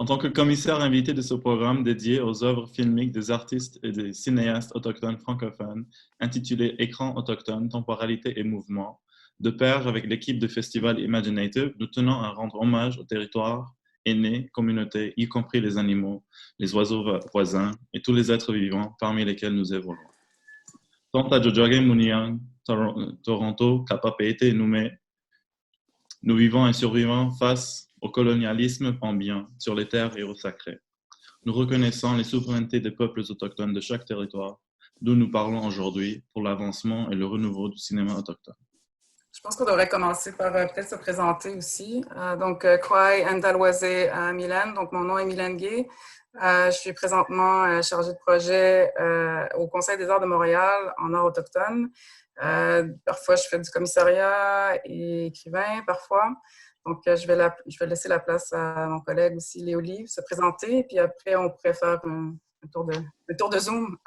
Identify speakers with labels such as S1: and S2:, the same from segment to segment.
S1: En tant que commissaire invité de ce programme dédié aux œuvres filmiques des artistes et des cinéastes autochtones francophones, intitulé Écran autochtone, temporalité et mouvement, de pair avec l'équipe du festival Imaginative, nous tenons à rendre hommage aux territoires, aînés, communautés, y compris les animaux, les oiseaux voisins et tous les êtres vivants parmi lesquels nous évoluons. Tant à Tiohtià:ke, Muniang, Toronto, Kapa-Paete et Noumé, nous vivons et survivons face au colonialisme ambiant sur les terres et eaux sacrées. Nous reconnaissons les souverainetés des peuples autochtones de chaque territoire, d'où nous parlons aujourd'hui pour l'avancement et le renouveau du cinéma autochtone.
S2: Je pense qu'on devrait commencer par peut-être se présenter aussi. Kwai Ndalwaze Milan, donc mon nom est Milan Gay. Je suis présentement chargée de projet au Conseil des arts de Montréal en arts autochtones. Parfois, je fais du commissariat et écrivain, parfois. Donc, je vais laisser la place à mon collègue aussi, Léolie, se présenter. Puis après, on pourrait faire le tour de Zoom.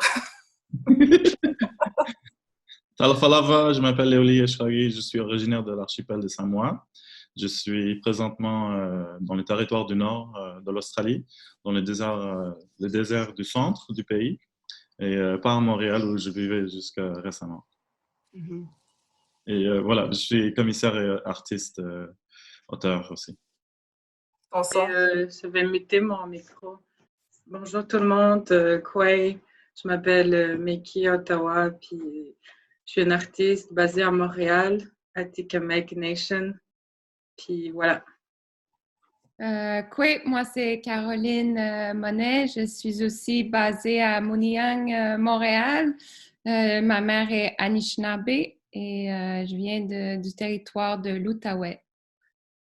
S1: Talafalava, je m'appelle Léolie Eshkari, je suis originaire de l'archipel de Samoa. Je suis présentement dans le territoire du nord de l'Australie, dans le désert du centre du pays, et pas à Montréal où je vivais jusqu'à récemment. Mm-hmm. Et voilà, je suis commissaire et artiste, auteur aussi.
S3: Je vais muter mon micro. Bonjour tout le monde, Kwai, je m'appelle Meki Ottawa, puis je suis une artiste basée à Montréal, Atikamekw Nation, puis voilà.
S4: Kwai, moi c'est Caroline Monet, je suis aussi basée à Muniang, Montréal. Ma mère est Anishinaabe et je viens du territoire de l'Outaouais.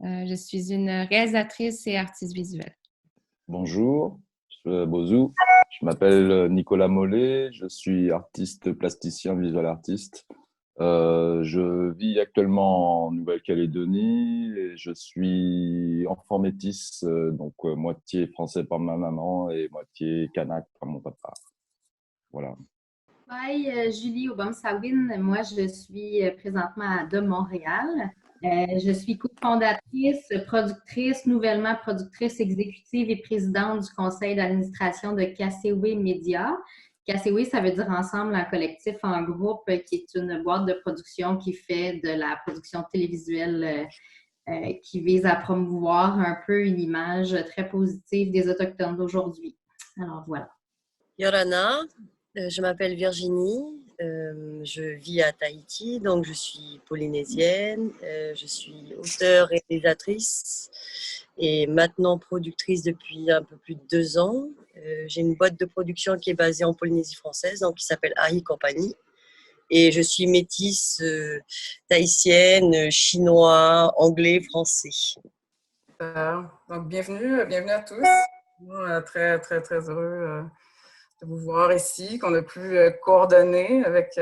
S4: Je suis une réalisatrice et artiste visuelle.
S5: Bonjour, je suis Bozou. Je m'appelle Nicolas Mollet, je suis artiste plasticien, visual artiste. Je vis actuellement en Nouvelle-Calédonie et je suis enfant métis, donc moitié français par ma maman et moitié kanak par mon papa. Voilà.
S6: Hi, Julie Obamsawin. Moi, je suis présentement de Montréal. Je suis cofondatrice, productrice, nouvellement productrice exécutive et présidente du conseil d'administration de Kasewe Media. Kasewe, ça veut dire ensemble, un collectif en groupe qui est une boîte de production qui fait de la production télévisuelle qui vise à promouvoir un peu une image très positive des Autochtones d'aujourd'hui. Alors, voilà.
S7: Yorana, je m'appelle Virginie, je vis à Tahiti, donc je suis polynésienne, je suis auteure et réalisatrice et maintenant productrice depuis un peu plus de 2 ans. J'ai une boîte de production qui est basée en Polynésie française, donc qui s'appelle Ahi Company. Et je suis métisse tahitienne, chinois, anglais, français.
S2: Donc bienvenue à tous. Très, très, très heureux de vous voir ici, qu'on a pu coordonner avec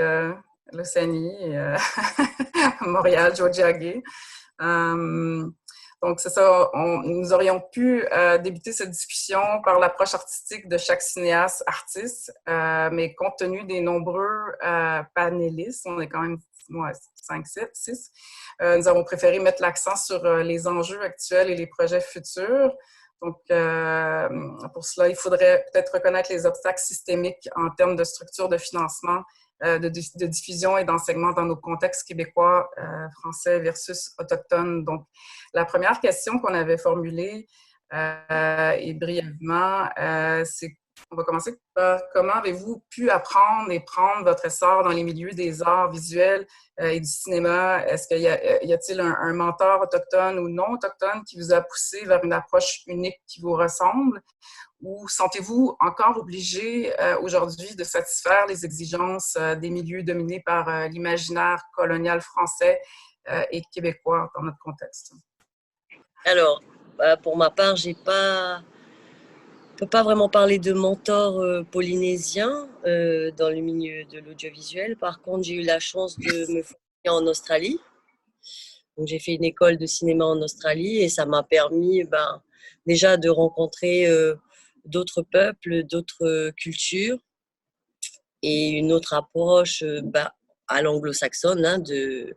S2: l'Océanie et Montréal, Tiohtià:ke. Donc, c'est ça, nous aurions pu débuter cette discussion par l'approche artistique de chaque cinéaste artiste, mais compte tenu des nombreux panélistes, on est quand même 5, 7, 6, nous avons préféré mettre l'accent sur les enjeux actuels et les projets futurs. Donc, pour cela, il faudrait peut-être reconnaître les obstacles systémiques en termes de structure de financement, de diffusion et d'enseignement dans nos contextes québécois, français versus autochtones. Donc, la première question qu'on avait formulée, et brièvement, c'est, on va commencer par comment avez-vous pu apprendre et prendre votre essor dans les milieux des arts visuels et du cinéma? Est-ce qu'il y a-t-il un mentor autochtone ou non autochtone qui vous a poussé vers une approche unique qui vous ressemble? Ou sentez-vous encore obligé aujourd'hui de satisfaire les exigences des milieux dominés par l'imaginaire colonial français et québécois dans notre contexte?
S7: Alors, pour ma part, je ne peux pas vraiment parler de mentor polynésien dans le milieu de l'audiovisuel. Par contre, j'ai eu la chance de me former en Australie. Donc, j'ai fait une école de cinéma en Australie et ça m'a permis déjà de rencontrer d'autres peuples, d'autres cultures et une autre approche à l'anglo-saxonne de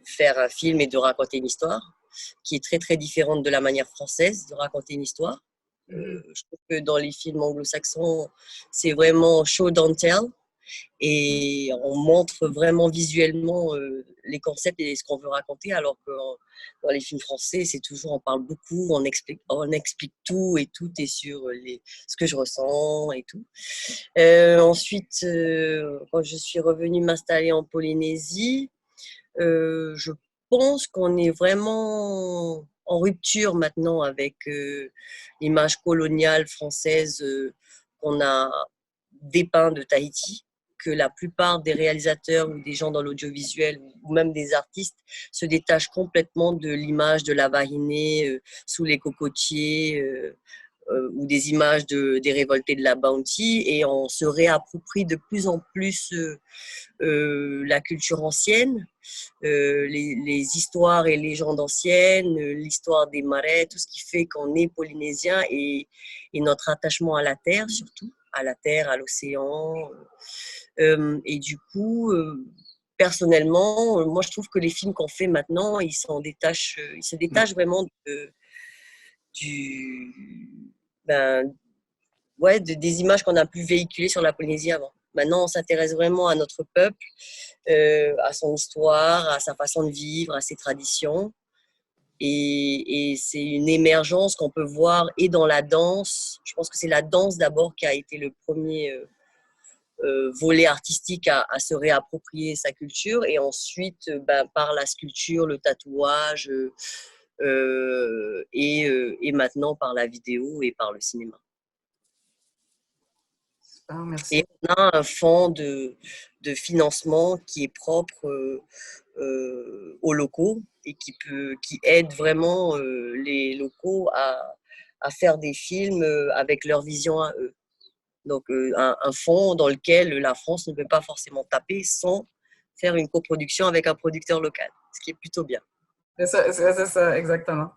S7: faire un film et de raconter une histoire. qui est très, très différente de la manière française de raconter une histoire. Je trouve que dans les films anglo-saxons, c'est vraiment show don't tell. Et on montre vraiment visuellement les concepts et ce qu'on veut raconter, alors que dans les films français, c'est toujours, on parle beaucoup, on explique tout et tout est sur ce que je ressens et tout. Ensuite, quand je suis revenue m'installer en Polynésie, je pense qu'on est vraiment en rupture maintenant avec l'image coloniale française qu'on a dépeint de Tahiti, que la plupart des réalisateurs ou des gens dans l'audiovisuel ou même des artistes se détachent complètement de l'image de la Vahinée sous les cocotiers ou des images des révoltés de la Bounty, et on se réapproprie de plus en plus la culture ancienne, les histoires et légendes anciennes, l'histoire des marais, tout ce qui fait qu'on est polynésien, et notre attachement à la terre surtout, à la terre, à l'océan. Et du coup, personnellement, moi je trouve que les films qu'on fait maintenant, ils se détachent vraiment des images qu'on a pu véhiculer sur la Polynésie avant. Maintenant, on s'intéresse vraiment à notre peuple, à son histoire, à sa façon de vivre, à ses traditions. Et c'est une émergence qu'on peut voir et dans la danse. Je pense que c'est la danse d'abord qui a été le premier volet artistique à se réapproprier sa culture, et ensuite par la sculpture, le tatouage et maintenant par la vidéo et par le cinéma.
S2: Merci.
S7: Et on a un fonds de financement qui est propre aux locaux et qui aide vraiment les locaux à faire des films avec leur vision à eux. Donc un fonds dans lequel la France ne peut pas forcément taper sans faire une coproduction avec un producteur local, ce qui est plutôt bien.
S2: C'est ça, exactement.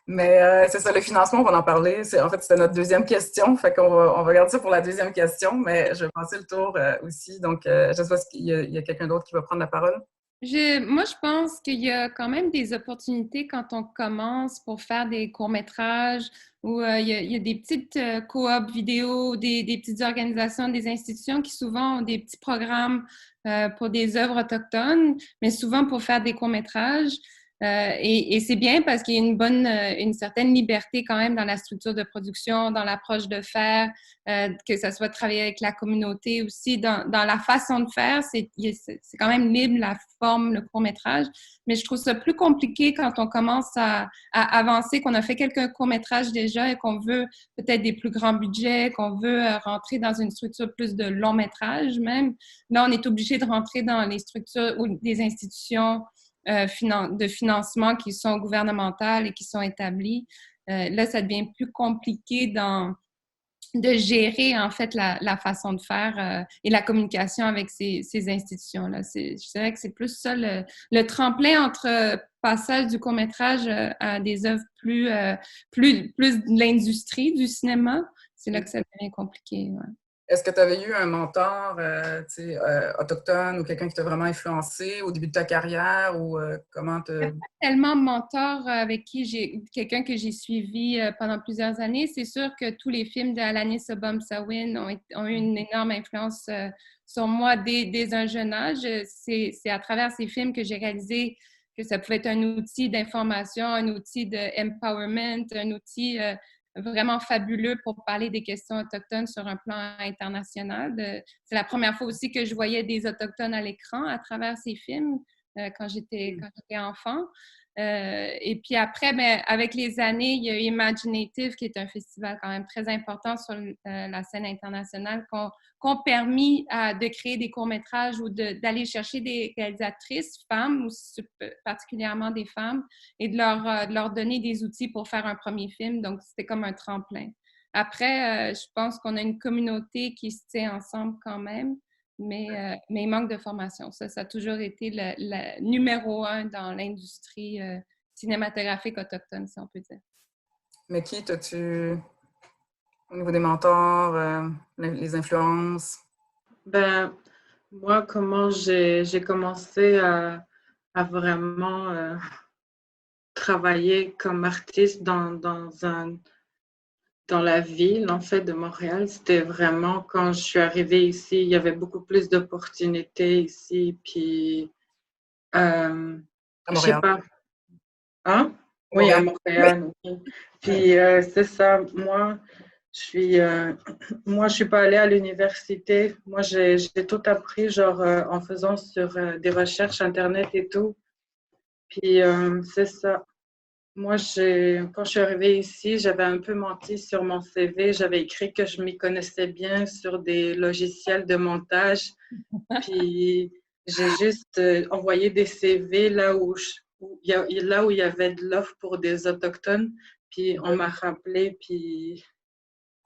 S2: Mais c'est ça, le financement, on va en parler. En fait, c'était notre deuxième question. Fait qu'on on va garder ça pour la deuxième question, mais je vais passer le tour aussi. Donc, je sais pas s'il y a quelqu'un d'autre qui va prendre la parole.
S4: Moi, je pense qu'il y a quand même des opportunités quand on commence pour faire des courts-métrages, où il y a des petites coops vidéo, des petites organisations, des institutions qui souvent ont des petits programmes pour des œuvres autochtones, mais souvent pour faire des courts-métrages. Et c'est bien parce qu'il y a une certaine liberté quand même dans la structure de production, dans l'approche de faire, que ça soit travailler avec la communauté aussi, dans la façon de faire, c'est quand même libre la forme, le court-métrage. Mais je trouve ça plus compliqué quand on commence à avancer, qu'on a fait quelques courts-métrages déjà et qu'on veut peut-être des plus grands budgets, qu'on veut rentrer dans une structure plus de long-métrage même. Là, on est obligé de rentrer dans les structures ou des institutions de financement qui sont gouvernementales et qui sont établies. Là, ça devient plus compliqué de gérer, en fait, la façon de faire et la communication avec ces institutions-là. Je dirais que c'est plus ça le tremplin entre passage du court-métrage à des œuvres plus de l'industrie du cinéma. C'est là que ça devient compliqué. Ouais.
S2: Est-ce que tu avais eu un mentor autochtone ou quelqu'un qui t'a vraiment influencé au début de ta carrière, ou comment tu...
S4: Pas tellement mentor avec quelqu'un que j'ai suivi pendant plusieurs années. C'est sûr que tous les films d'Alanis Obomsawin ont eu une énorme influence sur moi dès un jeune âge. C'est à travers ces films que j'ai réalisé que ça pouvait être un outil d'information, un outil d'empowerment, un outil vraiment fabuleux pour parler des questions autochtones sur un plan international. C'est la première fois aussi que je voyais des Autochtones à l'écran à travers ces films quand j'étais enfant. Et puis après, avec les années, il y a eu Imaginative, qui est un festival quand même très important sur la scène internationale, qu'ont permis de créer des courts-métrages ou d'aller chercher des réalisatrices femmes, ou particulièrement des femmes, et de leur donner des outils pour faire un premier film. Donc, c'était comme un tremplin. Après, je pense qu'on a une communauté qui se tient ensemble quand même, mais il manque de formation. Ça a toujours été le numéro 1 dans l'industrie cinématographique autochtone, si on peut dire.
S2: Mais qui t'as-tu, au niveau des mentors, les influences?
S3: Moi, comment j'ai commencé à vraiment travailler comme artiste dans la ville, en fait, de Montréal. C'était vraiment quand je suis arrivée ici, il y avait beaucoup plus d'opportunités ici. Puis,
S2: À
S3: je sais
S2: Montréal.
S3: pas. Hein? Oui,
S2: Montréal.
S3: à Montréal. Oui. Puis, c'est ça. Moi, je suis pas allée à l'université. Moi, j'ai tout appris, genre, en faisant sur des recherches Internet et tout. Puis, c'est ça. Moi, quand je suis arrivée ici, j'avais un peu menti sur mon CV. J'avais écrit que je m'y connaissais bien sur des logiciels de montage. Puis, j'ai juste envoyé des CV là où il y avait de l'offre pour des Autochtones. Puis, on m'a rappelé, puis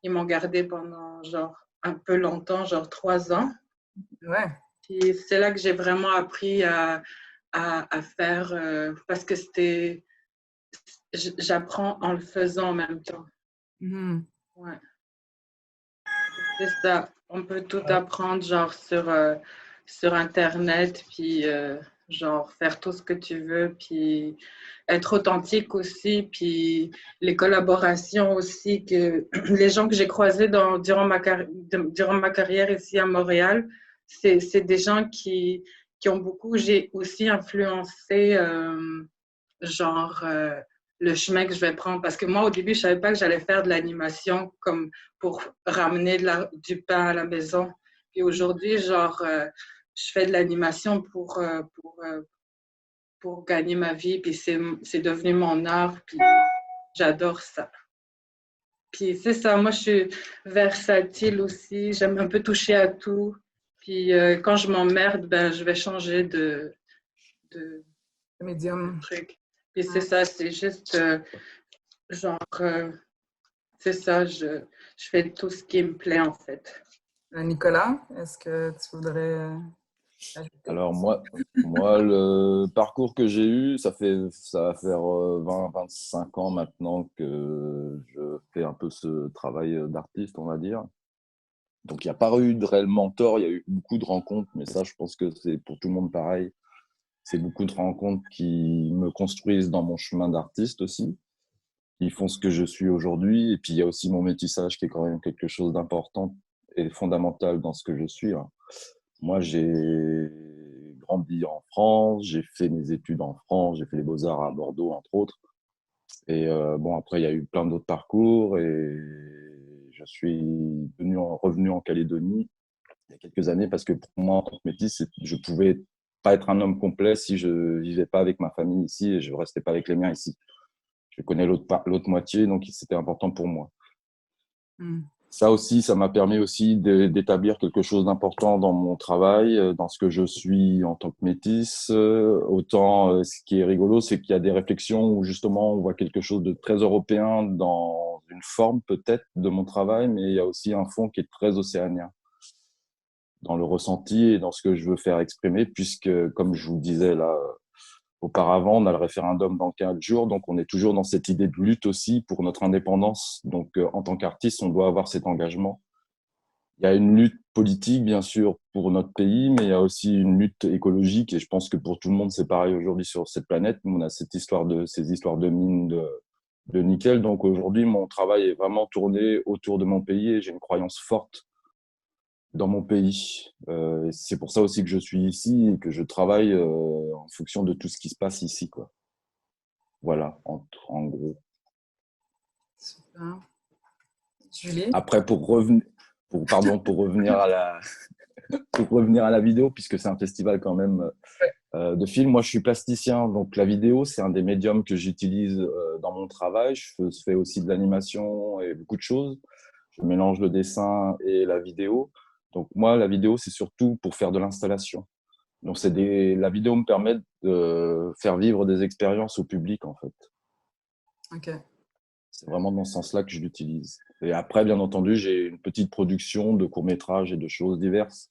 S3: ils m'ont gardé pendant, genre, un peu longtemps, genre 3 ans.
S2: Ouais.
S3: Puis, c'est là que j'ai vraiment appris à faire, parce que j'apprends en le faisant en même temps. Ouais. C'est ça. On peut tout apprendre, genre, sur Internet, puis, genre, faire tout ce que tu veux, puis être authentique aussi, puis les collaborations aussi, que les gens que j'ai croisés durant ma carrière ici à Montréal, c'est des gens qui ont beaucoup, j'ai aussi influencé, genre, le chemin que je vais prendre. Parce que moi, au début, je savais pas que j'allais faire de l'animation comme pour ramener du pain à la maison. Puis aujourd'hui, genre, je fais de l'animation pour gagner ma vie. Puis c'est devenu mon art. Puis j'adore ça. Puis c'est ça, moi, je suis versatile aussi. J'aime un peu toucher à tout. Puis quand je m'emmerde, ben, je vais changer de
S2: Médium.
S3: truc. Puis c'est ça, c'est juste, genre, c'est ça, je fais tout ce qui me plaît en fait.
S2: Nicolas, est-ce que tu voudrais ajouter?
S5: Alors moi, le parcours que j'ai eu, ça va faire 20-25 ans maintenant que je fais un peu ce travail d'artiste, on va dire. Donc il n'y a pas eu de réel mentor, il y a eu beaucoup de rencontres, mais ça, je pense que c'est pour tout le monde pareil. C'est beaucoup de rencontres qui me construisent dans mon chemin d'artiste aussi, qui font ce que je suis aujourd'hui. Et puis il y a aussi mon métissage qui est quand même quelque chose d'important et fondamental dans ce que je suis. Moi, j'ai grandi en France, j'ai fait mes études en France, j'ai fait les Beaux-Arts à Bordeaux, entre autres. Et bon, après, il y a eu plein d'autres parcours et je suis revenu en Calédonie il y a quelques années parce que pour moi, en tant que métis, je pouvais pas être un homme complet si je vivais pas avec ma famille ici et je restais pas avec les miens ici. Je connais l'autre moitié, donc c'était important pour moi. Ça aussi, ça m'a permis aussi d'établir quelque chose d'important dans mon travail, dans ce que je suis en tant que métis. Autant, ce qui est rigolo, c'est qu'il y a des réflexions où justement on voit quelque chose de très européen dans une forme peut-être de mon travail, mais il y a aussi un fond qui est très océanien dans le ressenti et dans ce que je veux faire exprimer, puisque, comme je vous disais là, auparavant, on a le référendum dans 15 jours, donc on est toujours dans cette idée de lutte aussi pour notre indépendance. Donc, en tant qu'artiste, on doit avoir cet engagement. Il y a une lutte politique, bien sûr, pour notre pays, mais il y a aussi une lutte écologique, et je pense que pour tout le monde, c'est pareil aujourd'hui sur cette planète. On a ces histoires de mines de nickel. Donc aujourd'hui, mon travail est vraiment tourné autour de mon pays et j'ai une croyance forte dans mon pays. C'est pour ça aussi que je suis ici et que je travaille en fonction de tout ce qui se passe ici, quoi. Voilà, en gros.
S2: Super. Julie?
S5: Après, pour revenir à la vidéo, puisque c'est un festival quand même de films, moi je suis plasticien, donc la vidéo, c'est un des médiums que j'utilise dans mon travail. Je fais aussi de l'animation et beaucoup de choses. Je mélange le dessin et la vidéo. Donc moi, la vidéo, c'est surtout pour faire de l'installation. Donc la vidéo me permet de faire vivre des expériences au public, en fait.
S2: OK.
S5: C'est vraiment dans ce sens-là que je l'utilise. Et après, bien entendu, j'ai une petite production de courts-métrages et de choses diverses,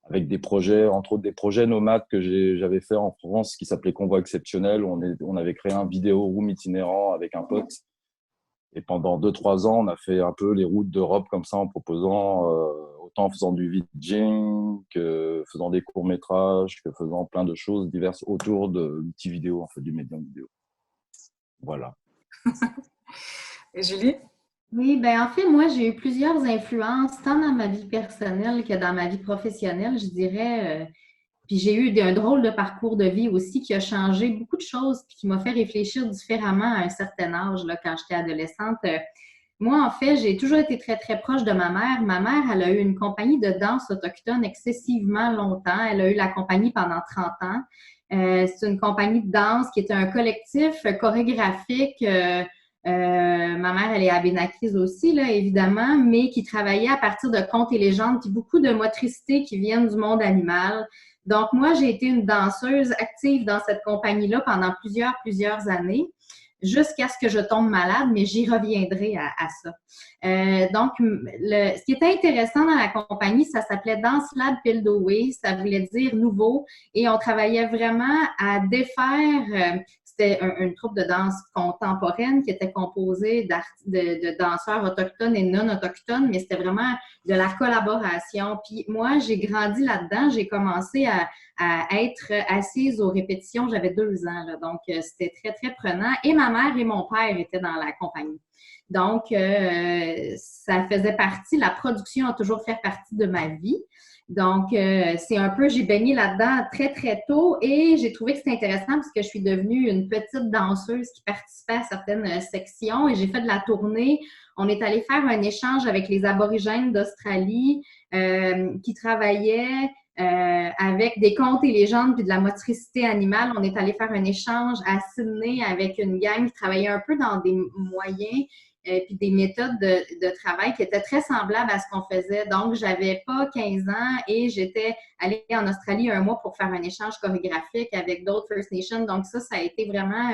S5: avec des projets, entre autres des projets nomades que j'avais fait en France, qui s'appelait Convoi Exceptionnel. On avait créé un vidéo room itinérant avec un pote. Et pendant 2-3 ans, on a fait un peu les routes d'Europe comme ça, en proposant, autant en faisant du vidging, que faisant des courts-métrages, que faisant plein de choses diverses autour de l'outil vidéo, en fait, du médium vidéo. Voilà.
S2: Et Julie?
S6: Oui, ben en fait, moi, j'ai eu plusieurs influences, tant dans ma vie personnelle que dans ma vie professionnelle, je dirais. Puis j'ai eu un drôle de parcours de vie aussi qui a changé beaucoup de choses, puis qui m'a fait réfléchir différemment à un certain âge, là, quand j'étais adolescente. Moi, en fait, j'ai toujours été très, très proche de ma mère. Ma mère, elle a eu une compagnie de danse autochtone excessivement longtemps. Elle a eu la compagnie pendant 30 ans. C'est une compagnie de danse qui était un collectif chorégraphique. Ma mère, elle est abénaquise aussi, là, évidemment, mais qui travaillait à partir de contes et légendes, puis beaucoup de motricité qui viennent du monde animal. Donc, moi, j'ai été une danseuse active dans cette compagnie-là pendant plusieurs années, jusqu'à ce que je tombe malade, mais j'y reviendrai à ça. Donc, ce qui était intéressant dans la compagnie, ça s'appelait Dance Lab Pildoway, ça voulait dire nouveau, et on travaillait vraiment à défaire. C'était une troupe de danse contemporaine qui était composée de danseurs autochtones et non autochtones, mais c'était vraiment de la collaboration. Puis moi, j'ai grandi là-dedans. J'ai commencé à être assise aux répétitions. J'avais 2 ans, là, donc c'était très, très prenant. Et ma mère et mon père étaient dans la compagnie. Donc, ça faisait partie, la production a toujours fait partie de ma vie. Donc, c'est un peu, j'ai baigné là-dedans très, très tôt et j'ai trouvé que c'était intéressant parce que je suis devenue une petite danseuse qui participait à certaines sections et j'ai fait de la tournée. On est allé faire un échange avec les aborigènes d'Australie qui travaillaient avec des contes et légendes puis de la motricité animale. On est allé faire un échange à Sydney avec une gang qui travaillait un peu dans des moyens puis des méthodes de travail qui étaient très semblables à ce qu'on faisait. Donc, j'avais pas 15 ans et j'étais allée en Australie 1 mois pour faire un échange chorégraphique avec d'autres First Nations. Donc, ça a été vraiment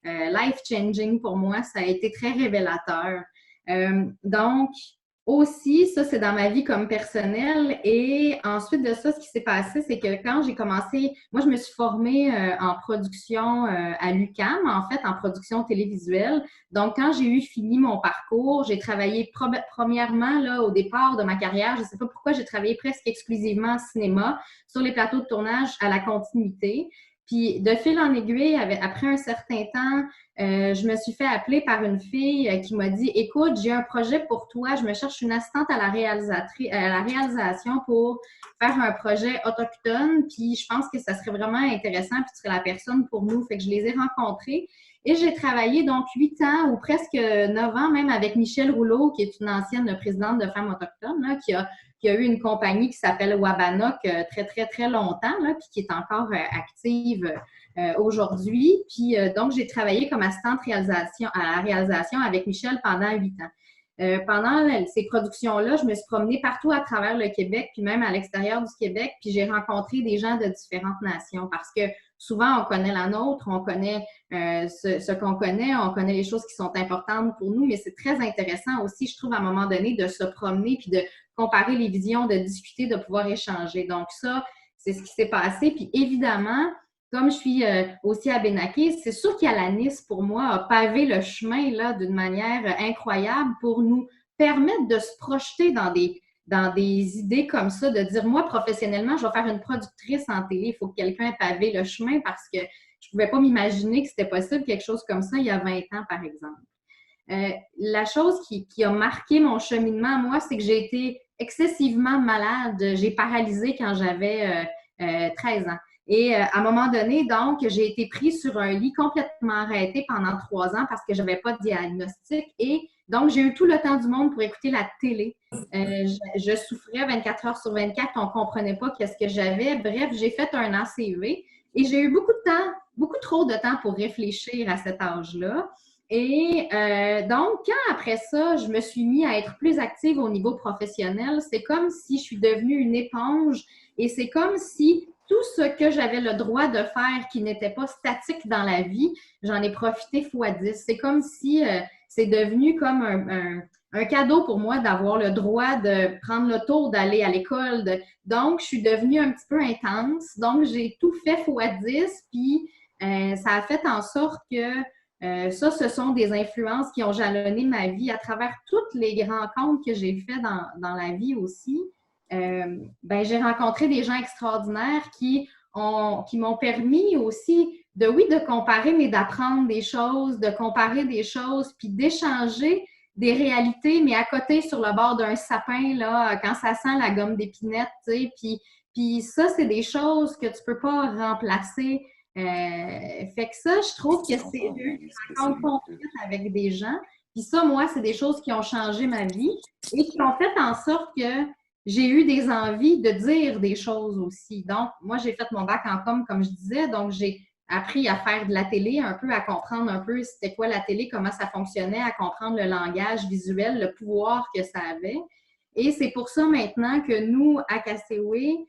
S6: life-changing pour moi. Ça a été très révélateur. Donc, aussi, ça, c'est dans ma vie comme personnelle. Et ensuite de ça, ce qui s'est passé, c'est que quand j'ai commencé, moi, je me suis formée en production à l'UQAM, en fait, en production télévisuelle. Donc, quand j'ai eu fini mon parcours, j'ai travaillé premièrement, là, au départ de ma carrière, je ne sais pas pourquoi, j'ai travaillé presque exclusivement en cinéma, sur les plateaux de tournage à la continuité. Puis, de fil en aiguille, après un certain temps, je me suis fait appeler par une fille qui m'a dit « Écoute, j'ai un projet pour toi. Je me cherche une assistante à la réalisation pour faire un projet autochtone. Puis, je pense que ça serait vraiment intéressant. Puis, tu serais la personne pour nous. » Fait que je les ai rencontrés. Et j'ai travaillé donc 8 ans ou presque 9 ans même avec Michelle Rouleau, qui est une ancienne présidente de Femmes autochtones, là, qui a eu une compagnie qui s'appelle Wabanok très, très, très longtemps, là, puis qui est encore active aujourd'hui. Puis donc, j'ai travaillé comme assistante à la réalisation avec Michel pendant 8 ans. Pendant ces productions-là, je me suis promenée partout à travers le Québec, puis même à l'extérieur du Québec, puis j'ai rencontré des gens de différentes nations parce que souvent, on connaît la nôtre, on connaît ce qu'on connaît, on connaît les choses qui sont importantes pour nous, mais c'est très intéressant aussi, je trouve, à un moment donné, de se promener puis de comparer les visions, de discuter, de pouvoir échanger. Donc ça, c'est ce qui s'est passé. Puis évidemment, comme je suis aussi à Benaki, c'est sûr qu'Alanis, pour moi, a pavé le chemin là d'une manière incroyable pour nous permettre de se projeter dans des idées comme ça, de dire, moi, professionnellement, je vais faire une productrice en télé. Il faut que quelqu'un ait pavé le chemin parce que je ne pouvais pas m'imaginer que c'était possible quelque chose comme ça il y a 20 ans, par exemple. La chose qui a marqué mon cheminement, moi, c'est que j'ai été excessivement malade. J'ai paralysé quand j'avais 13 ans. Et à un moment donné, donc, j'ai été prise sur un lit complètement arrêté pendant 3 ans parce que je n'avais pas de diagnostic. Et donc, j'ai eu tout le temps du monde pour écouter la télé. Je souffrais 24 heures sur 24. On ne comprenait pas qu'est-ce que j'avais. Bref, j'ai fait un ACV et j'ai eu beaucoup de temps, beaucoup trop de temps pour réfléchir à cet âge-là. Et donc, quand après ça, je me suis mis à être plus active au niveau professionnel, c'est comme si je suis devenue une éponge et c'est comme si tout ce que j'avais le droit de faire qui n'était pas statique dans la vie, j'en ai profité x10. C'est comme si c'est devenu comme un cadeau pour moi d'avoir le droit de prendre le tour d'aller à l'école. Donc, je suis devenue un petit peu intense. Donc, j'ai tout fait x10, puis ça a fait en sorte que ce sont des influences qui ont jalonné ma vie à travers toutes les rencontres que j'ai faites dans la vie aussi. J'ai rencontré des gens extraordinaires qui m'ont permis aussi de comparer, mais d'apprendre des choses, de comparer des choses, puis d'échanger des réalités, mais à côté, sur le bord d'un sapin, là, quand ça sent la gomme d'épinette, tu sais, puis ça, c'est des choses que tu peux pas remplacer. Fait que ça, je trouve que c'est une rencontre complète avec des gens. Puis ça, moi, c'est des choses qui ont changé ma vie et qui ont fait en sorte que j'ai eu des envies de dire des choses aussi. Donc, moi, j'ai fait mon bac en com, comme je disais, donc j'ai appris à faire de la télé, un peu à comprendre un peu c'était quoi la télé, comment ça fonctionnait, à comprendre le langage visuel, le pouvoir que ça avait. Et c'est pour ça maintenant que nous, à Kasewe,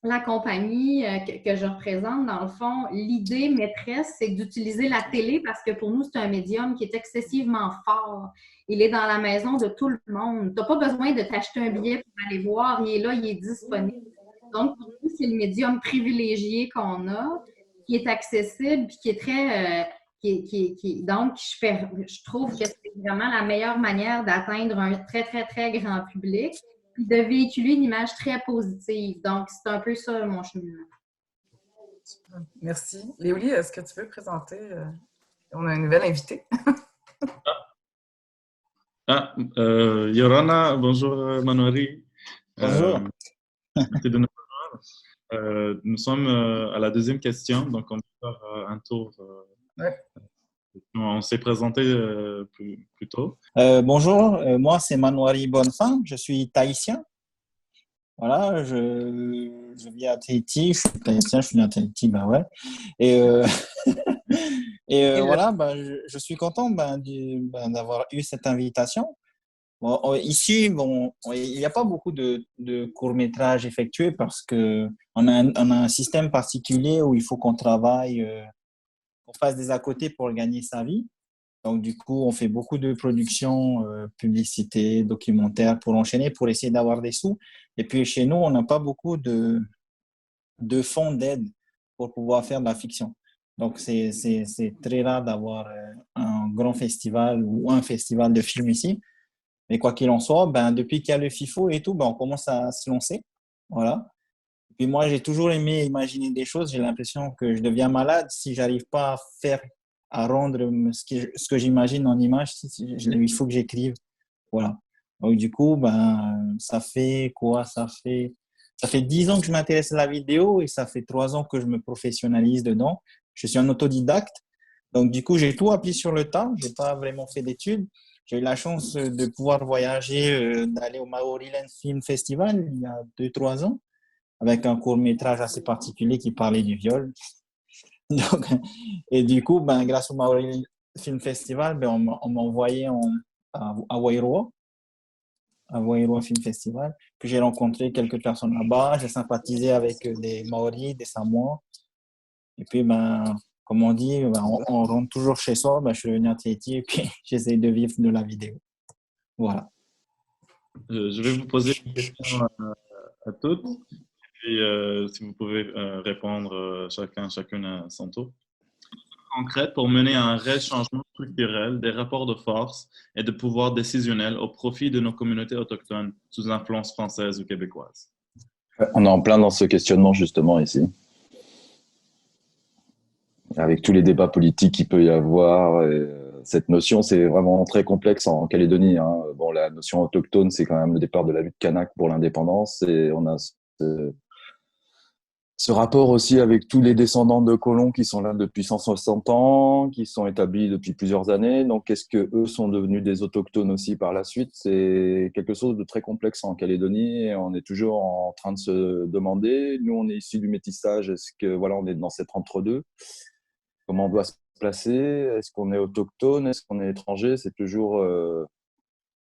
S6: la compagnie que je représente, dans le fond, l'idée maîtresse, c'est d'utiliser la télé parce que pour nous, c'est un médium qui est excessivement fort. Il est dans la maison de tout le monde. Tu n'as pas besoin de t'acheter un billet pour aller voir. Il est là, il est disponible. Donc, pour nous, c'est le médium privilégié qu'on a, qui est accessible, puis qui est très... donc, je trouve que c'est vraiment la meilleure manière d'atteindre un très, très, très grand public, puis de véhiculer une image très positive. Donc, c'est un peu ça, mon cheminement.
S2: Merci. Léolie, est-ce que tu veux présenter? On a une nouvelle invitée.
S1: Yorana, bonjour Manoury.
S8: Bonjour.
S1: Nous sommes à la deuxième question, donc on va faire un tour.
S2: Ouais.
S1: On s'est présenté plus tôt.
S8: Bonjour, moi c'est Manoury Bonnefin, je suis tahitien. Voilà, je vis à Tahiti, je suis tahitien, je suis né à Tahiti, ben ouais. Et voilà, je suis content d'avoir eu cette invitation. Bon, ici, il n'y a pas beaucoup de courts-métrages effectués parce qu'on a un système particulier où il faut qu'on travaille, qu'on fasse des à côté pour gagner sa vie. Donc, du coup, on fait beaucoup de productions, publicités, documentaires pour enchaîner, pour essayer d'avoir des sous. Et puis, chez nous, on n'a pas beaucoup de fonds d'aide pour pouvoir faire de la fiction. Donc, c'est très rare d'avoir un grand festival ou un festival de films ici. Mais quoi qu'il en soit, depuis qu'il y a le FIFO et tout, on commence à se lancer. Voilà. Et puis moi, j'ai toujours aimé imaginer des choses. J'ai l'impression que je deviens malade si j'arrive pas à rendre ce que j'imagine en image. Il faut que j'écrive. Voilà. Donc du coup, ça fait quoi? Ça fait 10 ans que je m'intéresse à la vidéo et ça fait 3 ans que je me professionnalise dedans. Je suis un autodidacte. Donc du coup, j'ai tout appris sur le tas. J'ai pas vraiment fait d'études. J'ai eu la chance de pouvoir voyager, d'aller au Maoriland Film Festival il y a 2-3 ans, avec un court-métrage assez particulier qui parlait du viol. Donc, et du coup, grâce au Maoriland Film Festival, on m'a envoyé à Wairoa Film Festival. Puis j'ai rencontré quelques personnes là-bas, j'ai sympathisé avec des Maoris, des Samoans. Et puis, comme on dit, on rentre toujours chez soi. Je suis venu à Tahiti et puis j'essaie de vivre de la vidéo. Voilà.
S1: Je vais vous poser une question à toutes. Et puis, si vous pouvez répondre chacune à son tour. Concrète pour mener à un réel changement structurel des rapports de force et de pouvoir décisionnel au profit de nos communautés autochtones sous influence française ou québécoise.
S5: On est en plein dans ce questionnement justement ici. Avec tous les débats politiques qu'il peut y avoir, cette notion, c'est vraiment très complexe en Calédonie. Hein. Bon, la notion autochtone, c'est quand même le départ de la lutte kanak pour l'indépendance, et on a ce rapport aussi avec tous les descendants de colons qui sont là depuis 160 ans, qui sont établis depuis plusieurs années. Donc, est-ce que eux sont devenus des autochtones aussi par la suite? C'est quelque chose de très complexe en Calédonie et on est toujours en train de se demander. Nous, on est issus du métissage. Est-ce que on est dans cet entre-deux? Comment on doit se placer? Est-ce qu'on est autochtone? Est-ce qu'on est étranger? C'est toujours,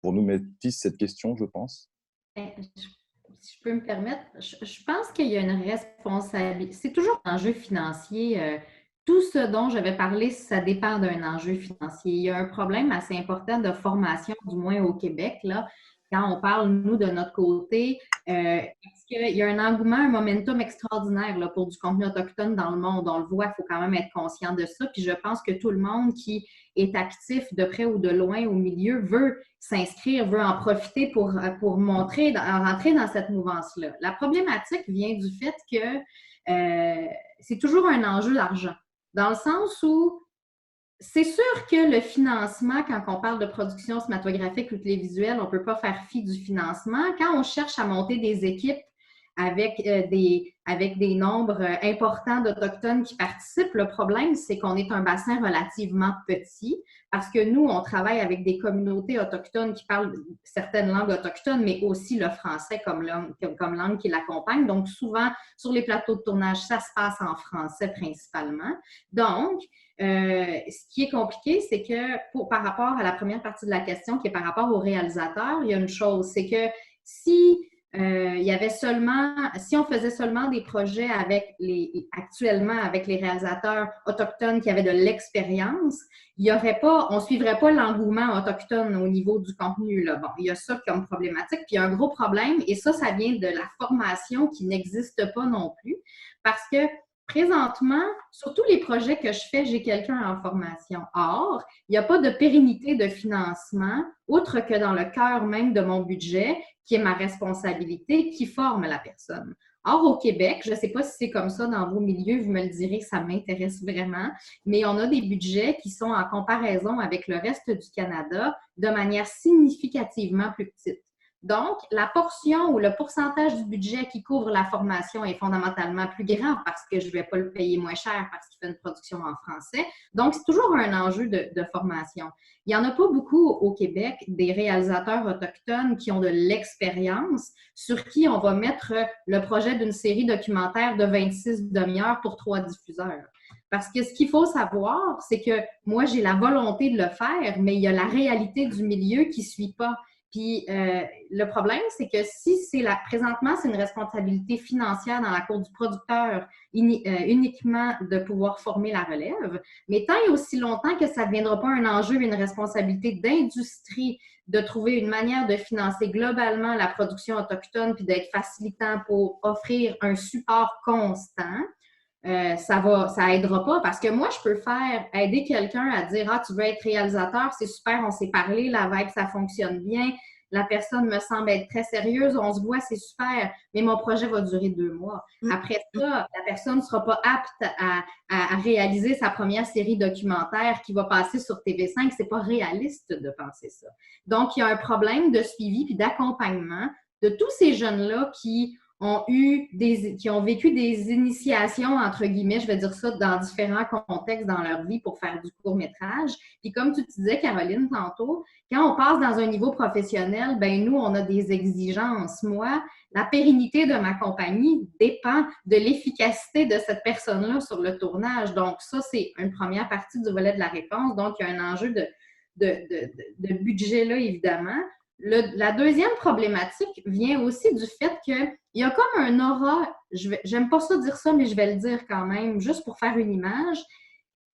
S5: pour nous métis, cette question, je pense.
S6: Si je peux me permettre, je pense qu'il y a une responsabilité. C'est toujours un enjeu financier. Tout ce dont je vais parler, ça dépend d'un enjeu financier. Il y a un problème assez important de formation, du moins au Québec, là. Quand on parle, nous, de notre côté, parce qu'il y a un engouement, un momentum extraordinaire là, pour du contenu autochtone dans le monde. On le voit, il faut quand même être conscient de ça. Puis je pense que tout le monde qui est actif de près ou de loin au milieu veut s'inscrire, veut en profiter pour rentrer dans cette mouvance-là. La problématique vient du fait que c'est toujours un enjeu d'argent. dans le sens où c'est sûr que le financement, quand on parle de production cinématographique ou télévisuelle, on ne peut pas faire fi du financement. Quand on cherche à monter des équipes avec des nombres importants d'Autochtones qui participent, le problème, c'est qu'on est un bassin relativement petit parce que nous, on travaille avec des communautés autochtones qui parlent certaines langues autochtones, mais aussi le français comme langue qui l'accompagne. Donc, souvent, sur les plateaux de tournage, ça se passe en français principalement. Donc, ce qui est compliqué, c'est que par rapport à la première partie de la question, qui est par rapport aux réalisateurs, il y a une chose, c'est que si on faisait seulement des projets actuellement avec les réalisateurs autochtones qui avaient de l'expérience, on ne suivrait pas l'engouement autochtone au niveau du contenu, là. Bon, il y a ça comme problématique. Puis il y a un gros problème, et ça vient de la formation qui n'existe pas non plus, parce que présentement, sur tous les projets que je fais, j'ai quelqu'un en formation. Or, il n'y a pas de pérennité de financement, outre que dans le cœur même de mon budget, qui est ma responsabilité, qui forme la personne. Or, au Québec, je ne sais pas si c'est comme ça dans vos milieux, vous me le direz, ça m'intéresse vraiment, mais on a des budgets qui sont en comparaison avec le reste du Canada de manière significativement plus petite. Donc, la portion ou le pourcentage du budget qui couvre la formation est fondamentalement plus grand parce que je ne vais pas le payer moins cher parce qu'il fait une production en français. Donc, c'est toujours un enjeu de formation. Il n'y en a pas beaucoup au Québec des réalisateurs autochtones qui ont de l'expérience sur qui on va mettre le projet d'une série documentaire de 26 demi-heures pour 3 diffuseurs. Parce que ce qu'il faut savoir, c'est que moi, j'ai la volonté de le faire, mais il y a la réalité du milieu qui ne suit pas. Puis le problème, c'est que si présentement, c'est une responsabilité financière dans la cour du producteur uniquement de pouvoir former la relève, mais tant et aussi longtemps que ça ne deviendra pas un enjeu, une responsabilité d'industrie de trouver une manière de financer globalement la production autochtone puis d'être facilitant pour offrir un support constant, ça aidera pas parce que moi, je peux aider quelqu'un à dire « Ah, tu veux être réalisateur, c'est super, on s'est parlé, la vibe, ça fonctionne bien, la personne me semble être très sérieuse, on se voit, c'est super, mais mon projet va durer 2 mois. » Après ça, la personne ne sera pas apte à réaliser sa première série documentaire qui va passer sur TV5. C'est pas réaliste de penser ça. Donc, il y a un problème de suivi puis d'accompagnement de tous ces jeunes-là qui ont vécu des initiations, entre guillemets, je vais dire ça, dans différents contextes dans leur vie pour faire du court-métrage. Puis comme tu disais, Caroline, tantôt, quand on passe dans un niveau professionnel, ben nous, on a des exigences. Moi, la pérennité de ma compagnie dépend de l'efficacité de cette personne-là sur le tournage. Donc ça, c'est une première partie du volet de la réponse. Donc, il y a un enjeu de budget-là, évidemment. La deuxième problématique vient aussi du fait qu'il y a comme un aura, j'aime pas ça dire ça, mais je vais le dire quand même, juste pour faire une image.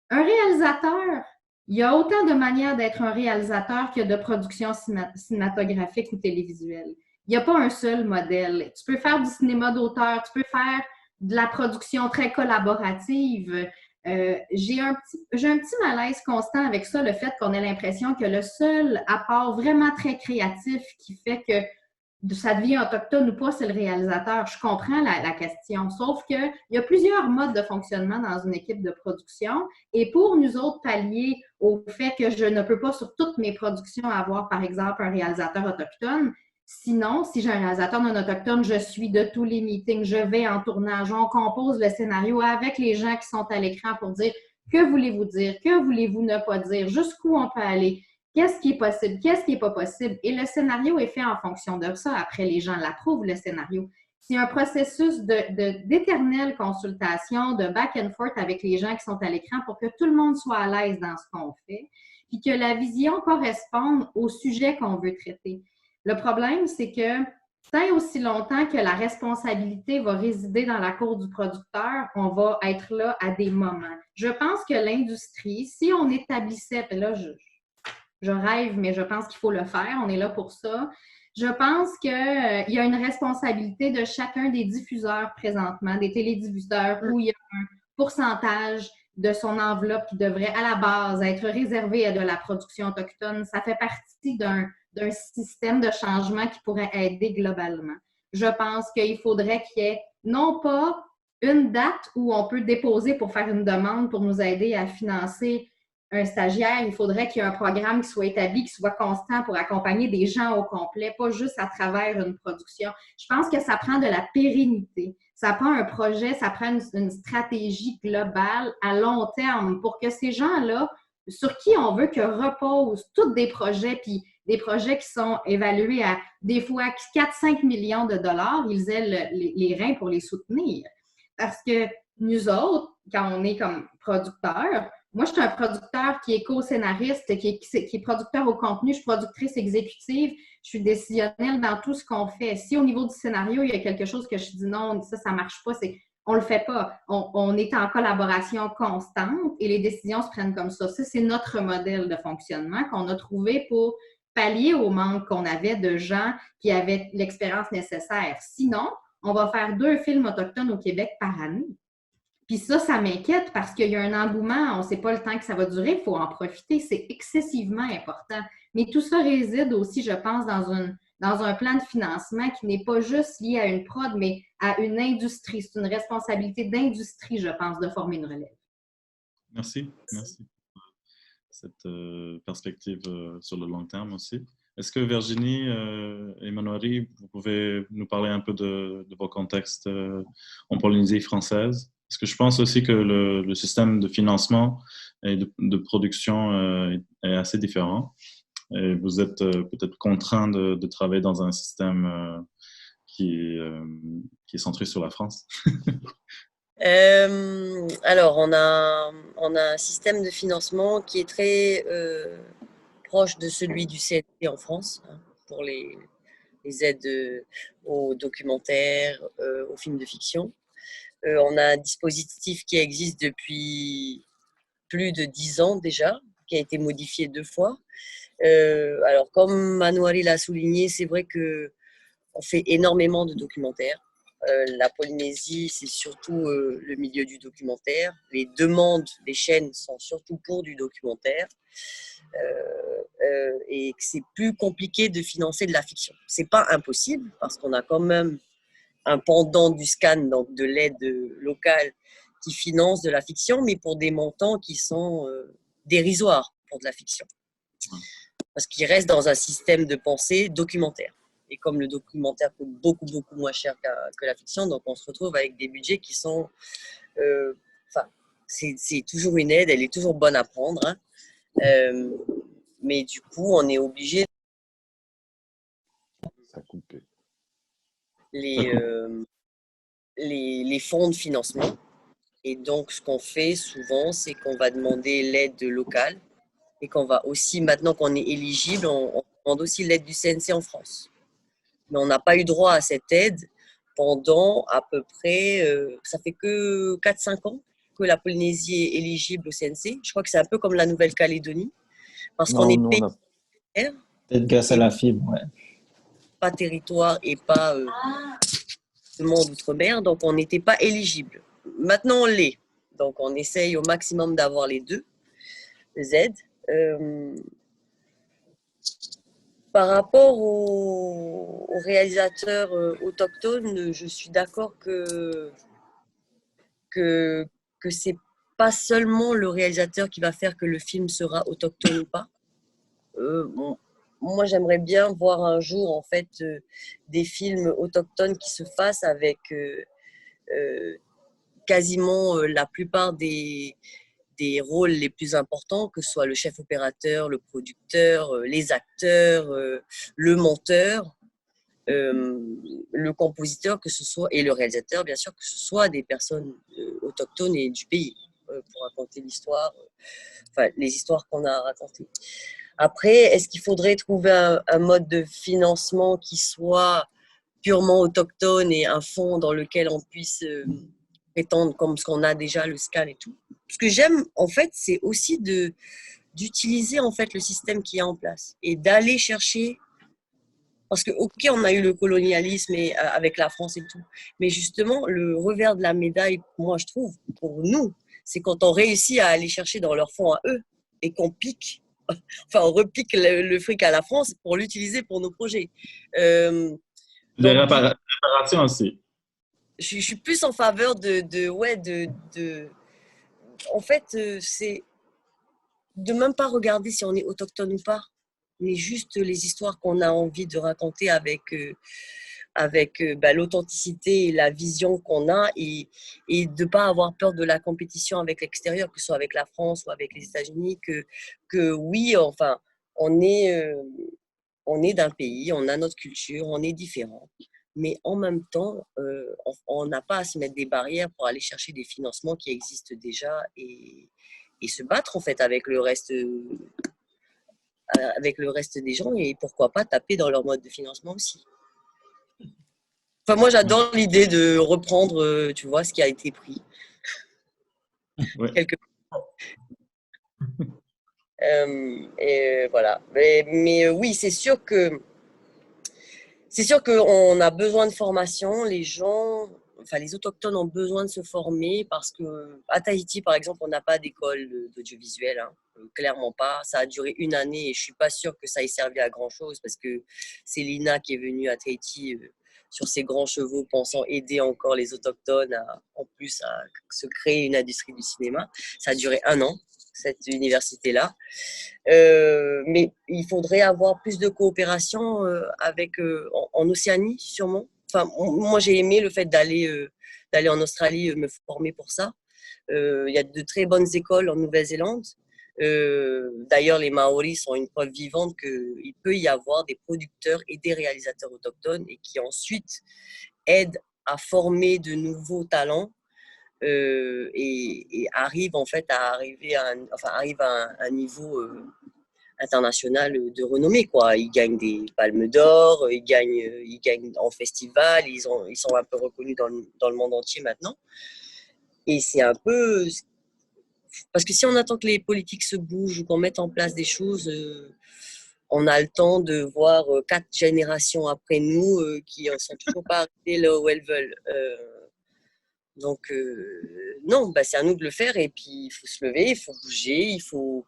S6: Un réalisateur, il y a autant de manières d'être un réalisateur qu'il y a de production cinématographique ou télévisuelle. Il n'y a pas un seul modèle. Tu peux faire du cinéma d'auteur, tu peux faire de la production très collaborative. J'ai un petit malaise constant avec ça, le fait qu'on ait l'impression que le seul apport vraiment très créatif qui fait que ça devient autochtone ou pas, c'est le réalisateur. Je comprends la question, sauf qu'il y a plusieurs modes de fonctionnement dans une équipe de production et pour nous autres pallier au fait que je ne peux pas sur toutes mes productions avoir, par exemple, un réalisateur autochtone. Sinon, si j'ai un réalisateur non autochtone, je suis de tous les meetings, je vais en tournage, on compose le scénario avec les gens qui sont à l'écran pour dire que voulez-vous dire, que voulez-vous ne pas dire, jusqu'où on peut aller, qu'est-ce qui est possible, qu'est-ce qui n'est pas possible. Et le scénario est fait en fonction de ça. Après, les gens l'approuvent, le scénario. C'est un processus d'éternelle consultation, de back and forth avec les gens qui sont à l'écran pour que tout le monde soit à l'aise dans ce qu'on fait, puis que la vision corresponde au sujet qu'on veut traiter. Le problème, c'est que tant et aussi longtemps que la responsabilité va résider dans la cour du producteur, on va être là à des moments. Je pense que l'industrie, si on établissait, puis là, je rêve, mais je pense qu'il faut le faire, on est là pour ça. Je pense qu'il y a une responsabilité de chacun des diffuseurs présentement, des télédiffuseurs, où il y a un pourcentage de son enveloppe qui devrait à la base être réservé à de la production autochtone. Ça fait partie d'un système de changement qui pourrait aider globalement. Je pense qu'il faudrait qu'il y ait non pas une date où on peut déposer pour faire une demande pour nous aider à financer un stagiaire. Il faudrait qu'il y ait un programme qui soit établi, qui soit constant pour accompagner des gens au complet, pas juste à travers une production. Je pense que ça prend de la pérennité. Ça prend un projet, ça prend une stratégie globale à long terme pour que ces gens-là, sur qui on veut que reposent tous des projets, puis des projets qui sont évalués à des fois 4-5 millions de dollars, ils aient les reins pour les soutenir. Parce que nous autres, quand on est comme producteurs, moi, je suis un producteur qui est co-scénariste, qui est producteur au contenu, je suis productrice exécutive, je suis décisionnelle dans tout ce qu'on fait. Si au niveau du scénario, il y a quelque chose que je dis non, ça ne marche pas, on ne le fait pas. On est en collaboration constante et les décisions se prennent comme ça. Ça, c'est notre modèle de fonctionnement qu'on a trouvé pour pallier au manque qu'on avait de gens qui avaient l'expérience nécessaire. Sinon, on va faire 2 films autochtones au Québec par année. Puis ça m'inquiète parce qu'il y a un engouement, on ne sait pas le temps que ça va durer, il faut en profiter, c'est excessivement important. Mais tout ça réside aussi, je pense, dans un plan de financement qui n'est pas juste lié à une prod, mais à une industrie. C'est une responsabilité d'industrie, je pense, de former une relève.
S1: Merci. Cette perspective sur le long terme aussi. Est-ce que Virginie et Manoury, vous pouvez nous parler un peu de vos contextes en Polynésie française? Parce que je pense aussi que le système de financement et de production est assez différent. Et vous êtes peut-être contraint de travailler dans un système qui est centré sur la France.
S7: Alors, on a un système de financement qui est très proche de celui du CNC en France, hein, pour les aides aux documentaires, aux films de fiction. On a un dispositif qui existe depuis plus de 10 ans déjà, qui a été modifié 2 fois. Alors, comme Manoury l'a souligné, c'est vrai qu'on fait énormément de documentaires. La Polynésie, c'est surtout le milieu du documentaire. Les demandes des chaînes sont surtout pour du documentaire. Et que c'est plus compliqué de financer de la fiction. C'est pas impossible, parce qu'on a quand même un pendant du SCAN, donc de l'aide locale, qui finance de la fiction, mais pour des montants qui sont dérisoires pour de la fiction. Parce qu'il reste dans un système de pensée documentaire. Et comme le documentaire coûte beaucoup, beaucoup moins cher que la fiction, donc on se retrouve avec des budgets qui sont... c'est toujours une aide, elle est toujours bonne à prendre. Hein. Mais du coup, on est obligé...
S5: Ça a coupé.
S7: Les fonds de financement. Et donc, ce qu'on fait souvent, c'est qu'on va demander l'aide locale et qu'on va aussi, maintenant qu'on est éligible, on demande aussi l'aide du CNC en France. Mais on n'a pas eu droit à cette aide pendant à peu près, ça fait que 4-5 ans que la Polynésie est éligible au CNC. Je crois que c'est un peu comme la Nouvelle-Calédonie, parce qu'on est pays
S8: peut-être grâce à la fibre, ouais.
S7: Pas territoire et pas le monde outre-mer, donc on n'était pas éligible. Maintenant, on l'est. Donc, on essaye au maximum d'avoir les 2 aides. Par rapport aux réalisateurs autochtones, je suis d'accord que c'est pas seulement le réalisateur qui va faire que le film sera autochtone ou pas. Moi, j'aimerais bien voir un jour, en fait, des films autochtones qui se fassent avec quasiment la plupart des rôles les plus importants, que ce soit le chef opérateur, le producteur, les acteurs, le monteur, le compositeur, que ce soit, et le réalisateur, bien sûr, que ce soit des personnes autochtones et du pays, pour raconter l'histoire, les histoires qu'on a racontées. Après, est-ce qu'il faudrait trouver un mode de financement qui soit purement autochtone et un fonds dans lequel on puisse prétendre comme ce qu'on a déjà, le SCAN et tout. Ce que j'aime, en fait, c'est aussi d'utiliser en fait le système qui est en place et d'aller chercher, parce que ok, on a eu le colonialisme et, avec la France et tout, mais justement, le revers de la médaille, moi je trouve, pour nous, c'est quand on réussit à aller chercher dans leurs fonds à eux et qu'on pique, enfin on repique le fric à la France pour l'utiliser pour nos projets.
S1: Les réparations aussi.
S7: je suis plus en faveur en fait, c'est de même pas regarder si on est autochtone ou pas, mais juste les histoires qu'on a envie de raconter avec l'authenticité et la vision qu'on a et de ne pas avoir peur de la compétition avec l'extérieur, que ce soit avec la France ou avec les États-Unis, que oui, enfin, on est d'un pays, on a notre culture, on est différent. Mais en même temps, on n'a pas à se mettre des barrières pour aller chercher des financements qui existent déjà et se battre en fait avec le reste des gens et pourquoi pas taper dans leur mode de financement aussi. Enfin, moi, j'adore l'idée de reprendre, tu vois, ce qui a été pris.
S1: Ouais.
S7: Et voilà. Mais oui, c'est sûr qu'on a besoin de formation. Les autochtones ont besoin de se former parce que à Tahiti, par exemple, on n'a pas d'école d'audiovisuel, hein. Clairement pas. Ça a duré 1 année et je suis pas sûre que ça ait servi à grand chose parce que c'est l'INA qui est venue à Tahiti sur ses grands chevaux, pensant aider encore les autochtones en plus à se créer une industrie du cinéma. Ça a duré 1 an, cette université-là. Mais il faudrait avoir plus de coopération en Océanie, sûrement. Enfin, moi, j'ai aimé le fait d'aller en Australie me former pour ça. Il y a de très bonnes écoles en Nouvelle-Zélande. D'ailleurs, les Maoris sont une preuve vivante qu'il peut y avoir des producteurs et des réalisateurs autochtones et qui ensuite aident à former de nouveaux talents et arrivent en fait arrivent à un niveau international de renommée, quoi. Ils gagnent des palmes d'or, ils gagnent en festival, ils sont un peu reconnus dans le monde entier maintenant. Et c'est un peu... Parce que si on attend que les politiques se bougent ou qu'on mette en place des choses, on a le temps de voir 4 générations après nous qui ne sont toujours pas arrivées là où elles veulent. Donc, non, c'est à nous de le faire et puis il faut se lever, il faut bouger, il faut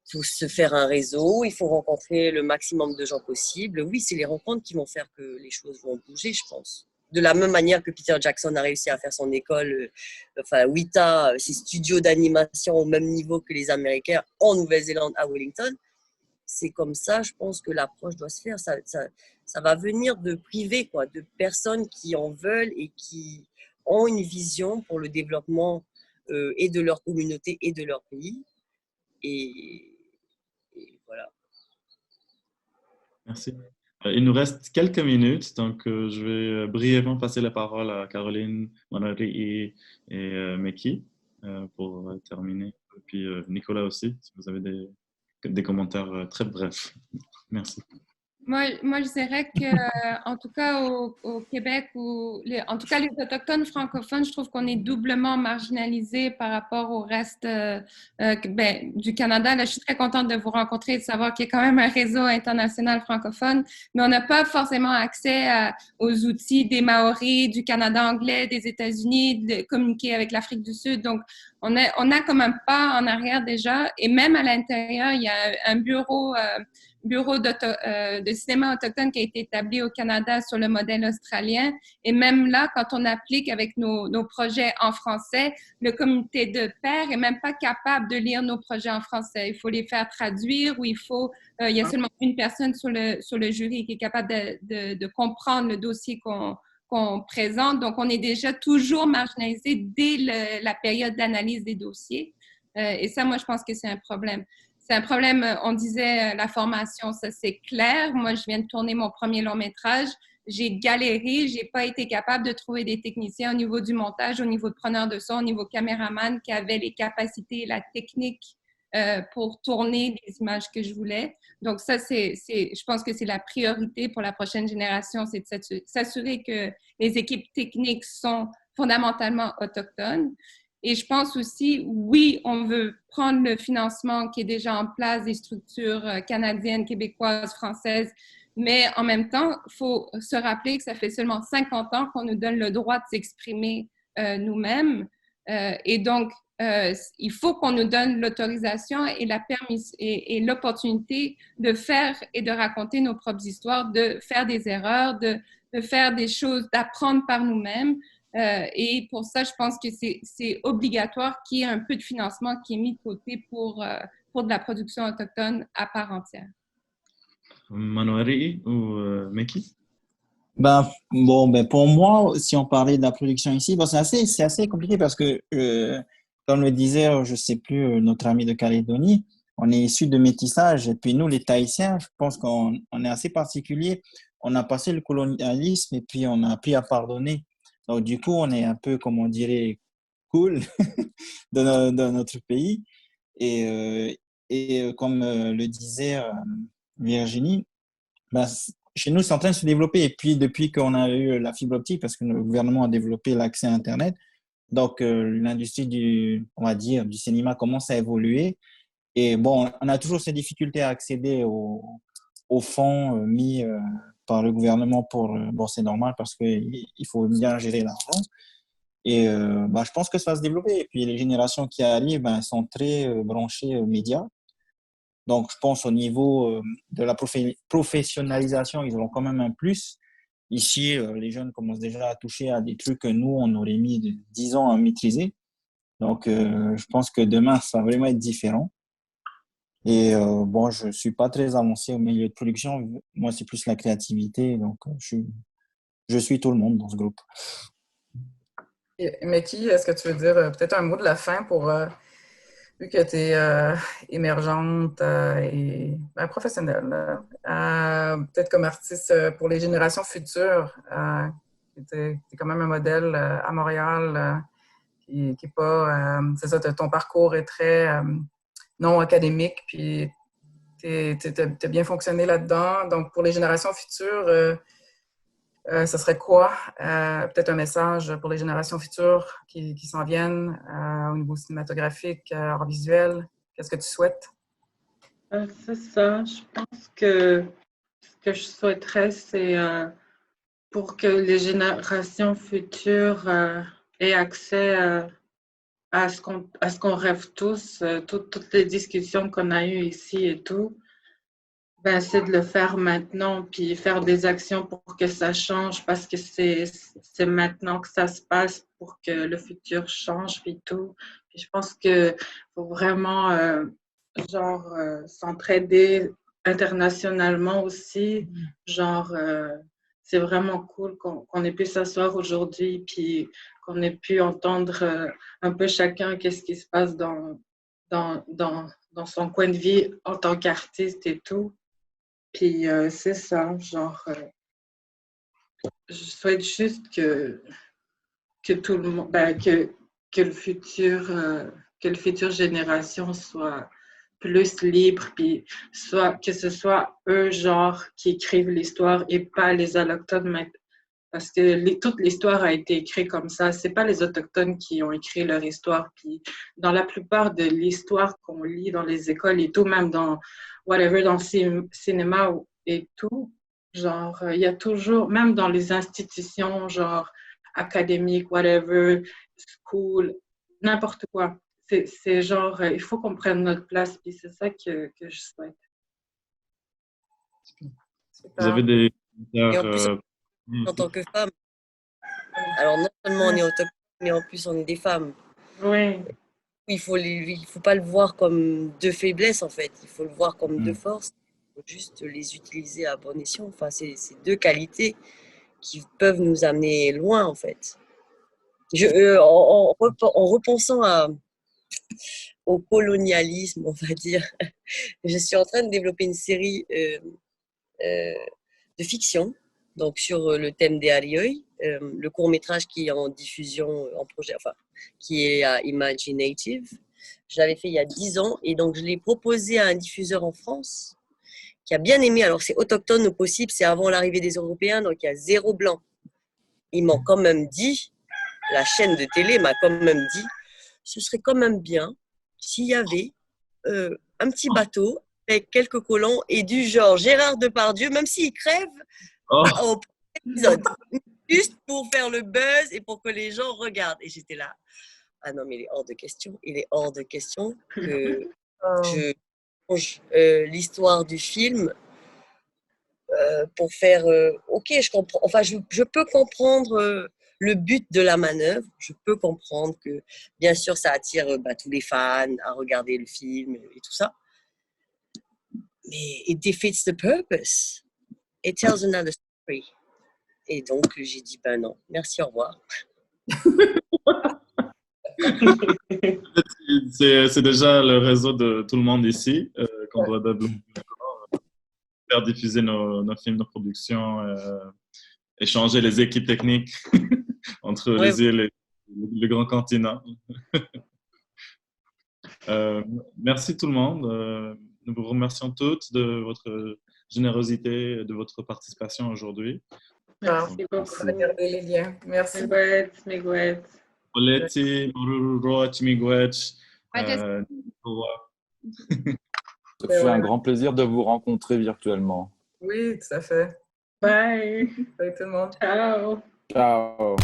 S7: se faire un réseau, il faut rencontrer le maximum de gens possible. Oui, c'est les rencontres qui vont faire que les choses vont bouger, je pense. De la même manière que Peter Jackson a réussi à faire son école, WITA, ses studios d'animation au même niveau que les Américains en Nouvelle-Zélande, à Wellington. C'est comme ça, je pense que l'approche doit se faire. Ça va venir de privés, quoi, de personnes qui en veulent et qui ont une vision pour le développement et de leur communauté et de leur pays. Et voilà.
S1: Merci. Il nous reste quelques minutes, donc je vais brièvement passer la parole à Caroline, Manori et Meki pour terminer. Et puis Nicolas aussi, si vous avez des commentaires très brefs. Merci.
S4: Moi, je dirais que, en tout cas, au Québec, en tout cas, les Autochtones francophones, je trouve qu'on est doublement marginalisés par rapport au reste du Canada. Là, je suis très contente de vous rencontrer et de savoir qu'il y a quand même un réseau international francophone, mais on n'a pas forcément accès aux outils des Maoris, du Canada anglais, des États-Unis, de communiquer avec l'Afrique du Sud. Donc, on a comme un pas en arrière déjà. Et même à l'intérieur, il y a un bureau de cinéma autochtone qui a été établi au Canada sur le modèle australien. Et même là, quand on applique avec nos projets en français, le comité de pairs est même pas capable de lire nos projets en français. Il faut les faire traduire ou il y a seulement une personne sur le jury qui est capable de comprendre le dossier qu'on présente. Donc, on est déjà toujours marginalisé dès la période d'analyse des dossiers. Et ça, moi, je pense que c'est un problème. C'est un problème, on disait la formation, ça c'est clair. Moi, je viens de tourner mon premier long métrage. J'ai galéré, j'ai pas été capable de trouver des techniciens au niveau du montage, au niveau de preneur de son, au niveau caméraman qui avaient les capacités et la technique pour tourner les images que je voulais. Donc ça, je pense que c'est la priorité pour la prochaine génération, c'est de s'assurer que les équipes techniques sont fondamentalement autochtones. Et je pense aussi, oui, on veut prendre le financement qui est déjà en place des structures canadiennes, québécoises, françaises, mais en même temps, il faut se rappeler que ça fait seulement 50 ans qu'on nous donne le droit de s'exprimer nous-mêmes. Et donc, il faut qu'on nous donne l'autorisation et l'opportunité de faire et de raconter nos propres histoires, de faire des erreurs, de faire des choses, d'apprendre par nous-mêmes. Et pour ça, je pense que c'est obligatoire qu'il y ait un peu de financement qui est mis de côté pour de la production autochtone à part entière.
S1: Manouari ou Meki?
S8: Pour moi, si on parlait de la production ici, c'est assez compliqué parce que, comme le disait, je sais plus, notre ami de Calédonie, on est issu de métissage. Et puis nous, les Tahitiens, je pense qu'on est assez particulier. On a passé le colonialisme et puis on a appris à pardonner. Donc, du coup, on est un peu, comme on dirait, cool dans notre pays. Et comme le disait Virginie, chez nous, c'est en train de se développer. Et puis, depuis qu'on a eu la fibre optique, parce que le gouvernement a développé l'accès à Internet, donc l'industrie on va dire, du cinéma commence à évoluer. Et bon, on a toujours ces difficultés à accéder aux fonds mis par le gouvernement bon, c'est normal parce qu'il faut bien gérer l'argent. Et je pense que ça va se développer. Et puis, les générations qui arrivent sont très branchées aux médias. Donc, je pense au niveau de la professionnalisation, ils auront quand même un plus. Ici, les jeunes commencent déjà à toucher à des trucs que nous, on aurait mis 10 ans à maîtriser. Donc, je pense que demain, ça va vraiment être différent. Et je suis pas très avancé au milieu de production. Moi, c'est plus la créativité. Donc, je suis tout le monde dans ce groupe.
S2: Meki, est-ce que tu veux dire peut-être un mot de la fin pour... vu que tu es émergente et professionnelle, peut-être comme artiste pour les générations futures, tu es quand même un modèle à Montréal qui n'est pas... c'est ça, ton parcours est très non académique, puis tu as bien fonctionné là-dedans. Donc, pour les générations futures, ce serait quoi? Peut-être un message pour les générations futures qui s'en viennent au niveau cinématographique, art visuel. Qu'est-ce que tu souhaites?
S3: C'est ça. Je pense que ce que je souhaiterais, c'est pour que les générations futures aient accès à ce qu'on rêve tous, toutes les discussions qu'on a eues ici et tout. C'est de le faire maintenant, puis faire des actions pour que ça change, parce que c'est maintenant que ça se passe pour que le futur change, puis tout. Puis je pense qu'il faut vraiment, s'entraider internationalement aussi. C'est vraiment cool qu'on ait pu s'asseoir aujourd'hui, puis qu'on ait pu entendre un peu chacun qu'est-ce qui se passe dans son coin de vie en tant qu'artiste et tout. Puis c'est ça, je souhaite juste que tout le monde, que le futur génération soit plus libre, puis que ce soit eux, qui écrivent l'histoire et pas les Autochtones, parce que toute l'histoire a été écrite comme ça. C'est pas les Autochtones qui ont écrit leur histoire. Puis dans la plupart de l'histoire qu'on lit dans les écoles et tout, même dans whatever, dans le cinéma et tout, il y a toujours, même dans les institutions, académiques, whatever, school, n'importe quoi. C'est il faut qu'on prenne notre place, puis c'est ça que je souhaite.
S1: Vous avez des...
S7: Et en plus, en tant que femme, alors non seulement on est autochtone, mais en plus on est des femmes.
S3: Oui.
S7: Il faut pas le voir comme deux faiblesses, en fait. Il faut le voir comme deux forces. Il faut juste les utiliser à bon escient. Enfin, c'est deux qualités qui peuvent nous amener loin, en fait. En repensant au colonialisme, on va dire, je suis en train de développer une série de fiction, donc sur le thème des Arioi, le court-métrage qui est en diffusion, en projet, enfin, qui est à Imaginative. Je l'avais fait il y a 10 ans et donc je l'ai proposé à un diffuseur en France qui a bien aimé. Alors, c'est autochtone au possible, c'est avant l'arrivée des Européens, donc il y a 0 blanc. Ils m'ont quand même dit, la chaîne de télé m'a quand même dit, ce serait quand même bien s'il y avait un petit bateau avec quelques colons et du genre Gérard Depardieu, même s'il crève au premier épisode, juste pour faire le buzz et pour que les gens regardent. Et j'étais là, ah non, mais il est hors de question que je change l'histoire du film pour faire ok, je comprends, enfin je peux comprendre le but de la manœuvre, je peux comprendre que, bien sûr, ça attire tous les fans à regarder le film et tout ça. Mais it defeats the purpose. It tells another story. Et donc, j'ai dit, non, merci, au revoir.
S1: C'est déjà le réseau de tout le monde ici qu'on doit développer, faire diffuser nos films, nos productions, échanger les équipes techniques entre les îles et le grand continent. Merci tout le monde. Nous vous remercions toutes de votre générosité et de votre participation aujourd'hui.
S3: Merci beaucoup.
S2: Regardez les liens. Merci.
S3: Miigwech.
S1: Oleti, Moruro, Chimigwech.
S5: Ça fait un grand plaisir de vous rencontrer virtuellement.
S2: Oui, tout à fait.
S3: Bye.
S2: Bye tout le monde.
S3: Ciao.
S5: Ciao.